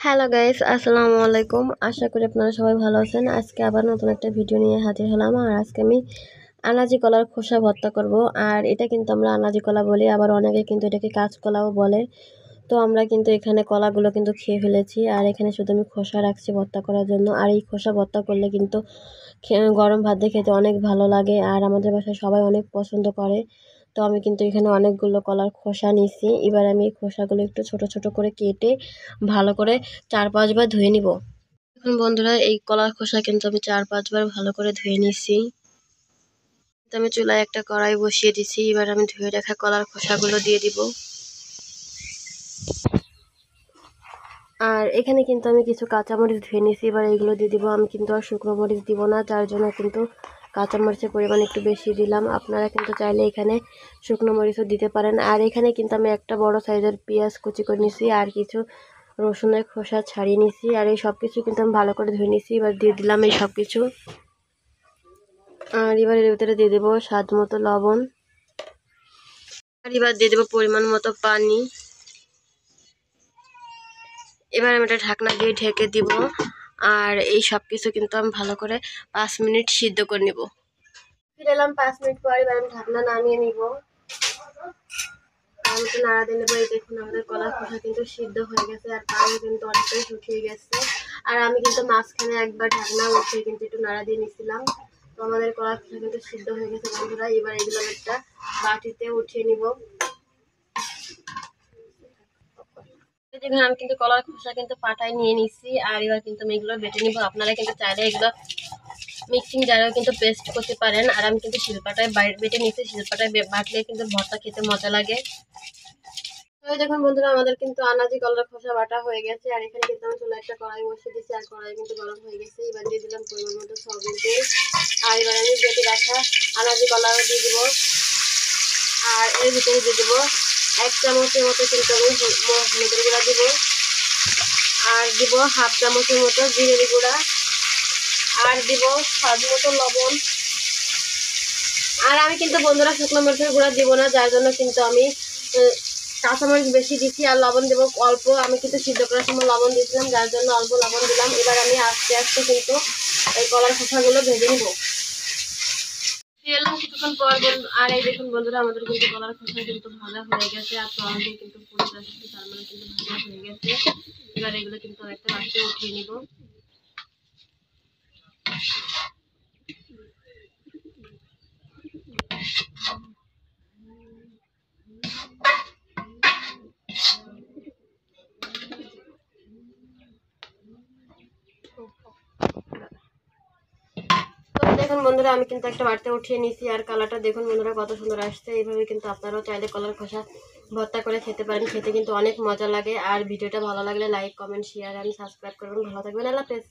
Hello guys, আসসালামু আলাইকুম। আশা করি আপনারা সবাই ভালো আছেন। আজকে আবার নতুন একটা ভিডিও নিয়ে হাজির হলাম। আর আজকে আমি আনাজি কলার খোসা ভর্তা করব। আর এটা কিন্তু আমরা আনাজি কলা বলি, আবার অনেকে কিন্তু এটাকে কাঁচকলাও বলে। তো আমরা কিন্তু এখানে কলাগুলো কিন্তু খেয়ে ফেলেছি, আর এখানে শুধু আমি খোসা রাখছি ভর্তা করার জন্য। আর এই খোসা ভর্তা করলে কিন্তু গরম ভাত দিয়ে খেতে অনেক ভালো লাগে, আর আমাদের বাসায় সবাই অনেক পছন্দ করে। তো আমি কিন্তু এখানে অনেকগুলো কলার খোসা নিছি। এবার আমি এই খোসাগুলো একটু ছোট ছোট করে কেটে ভালো করে 4-5 বার ধুয়ে নিব। এখন বন্ধুরা, এই কলার খোসা কিন্তু আমি 4-5 বার ভালো করে ধুয়ে নিছি। তো আমি চুলায় একটা কড়াই বসিয়ে দিছি। এবার আমি ধুয়ে রাখা কলার খোসাগুলো দিয়ে দিব। আর এখানে কিন্তু আমি কিছু কাঁচামরিচ ধুয়ে নিছি, এবার এইগুলো দিয়ে দিব। আমি কিন্তু আর শুকনো মরিচ দিব না, যার জন্য কিন্তু কাঁচামরিচের পরিমাণ একটু বেশি দিলাম। আপনারা কিন্তু চাইলে এখানে শুকনো মরিচও দিতে পারেন। আর এখানে কিন্তু আমি একটা বড় সাইজের পেঁয়াজ কুচি করে নিছি, আর কিছু রসুনের খোসা ছাড়িয়ে নিছি। আর এই সব কিছু কিন্তু আমি ভালো করে ধুয়ে নিছি। এবার দিয়ে দিলাম এই সব কিছু। আর এবার এর ভিতরে দিয়ে দেবো স্বাদ মতো লবণ। আর এবার দিয়ে দেবো পরিমাণ মতো পানি। এবার আমি এটা ঢাকনা দিয়ে ঢেকে দিব। আর এই সব কিছু কিন্তু আমি ভালো করে 5 মিনিট সিদ্ধ করে নেব। ফিরে এলাম 5 মিনিট পর। এবার আমি ঢাকনা নামিয়ে নিব। আমি তো নাড়া দিয়ে নেবো। এই দেখুন, আমাদের কলার খোসা কিন্তু সিদ্ধ হয়ে গেছে, আর পানি কিন্তু অনেকটাই শুকিয়ে গেছে। আর আমি কিন্তু মাঝখানে একবার ঢাকনা উঠিয়ে কিন্তু একটু নাড়া দিয়ে নিছিলাম। তো আমাদের কলার খোসা কিন্তু সিদ্ধ হয়ে গেছে বন্ধুরা। এবার এগুলো একটা বাটিতে উঠিয়ে নিব। দেখুন, আমি কিন্তু কলার খোসা কিন্তু পাটায় নিয়ে নিছি। আর এবার কিন্তু আমি এগুলো বেটে নিব। আপনারা কিন্তু চাইলে এগুলো মিক্সিং জারেও কিন্তু পেস্ট করতে পারেন। আর আমি কিন্তু শিলপাটায় বেটে নিচ্ছি। শিলপাটায় বাটলে কিন্তু ভর্তা খেতে মজা লাগে। তো দেখুন বন্ধুরা, আমাদের কিন্তু আনাজি কলার খোসা বাটা হয়ে গেছে। আর এখানে কিন্তু আমি চুলায় একটা কড়াই বসিয়ে দিচ্ছি, আর কড়াই কিন্তু গরম হয়ে গেছে। এবার দিয়ে দিলাম পরিমাণ মতো সয়াবিন তেল। আর এবার আমি বেটে রাখা আনাজি কলাও দিয়ে দিব। আর এর ভিতরে দিয়ে দেবো 1 চামচের মতো কিন্তু আমি হলুদের গুঁড়া দিব। আর দিব 1/2 চামচের মতো জিরের গুঁড়া। আর দিব স্বাদ মতো লবণ। আর আমি কিন্তু বন্ধুরা শুকনো মরিচের গুঁড়া দিব না, যার জন্য কিন্তু আমি কাঁচামরিচ বেশি দিচ্ছি। আর লবণ দেবো অল্প। আমি কিন্তু সিদ্ধ করার সময় লবণ দিয়েছিলাম, যার জন্য অল্প লবণ দিলাম। এবার আমি আস্তে আস্তে কিন্তু এই কলার খোসাগুলো ভেজে নিব। এলাম কিছুক্ষণ পর। আর এই দেখুন বন্ধুরা, আমাদের কিন্তু কলার খোসা কিন্তু ভাজা হয়ে গেছে। আর তরল দিয়ে কিন্তু পুড়ে যাচ্ছে, তার মানে কিন্তু ভাজা হয়ে গেছে। এবার এগুলো কিন্তু একটা বাটিতে উঠিয়ে নিব। তো দেখুন বন্ধুরা, আমি কিন্তু একটা বাড়িতে উঠিয়ে নিয়েছি। আর কালারটা দেখুন বন্ধুরা কত সুন্দর আসছে। এইভাবে কিন্তু আপনারাও চাইলে কলার খোসা ভর্তা করে খেতে পারেন। খেতে কিন্তু অনেক মজা লাগে। আর ভিডিওটা ভালো লাগলে লাইক, কমেন্ট, শেয়ার আর সাবস্ক্রাইব করবেন। ভালো থাকবেন। আল্লাহ হাফেজ।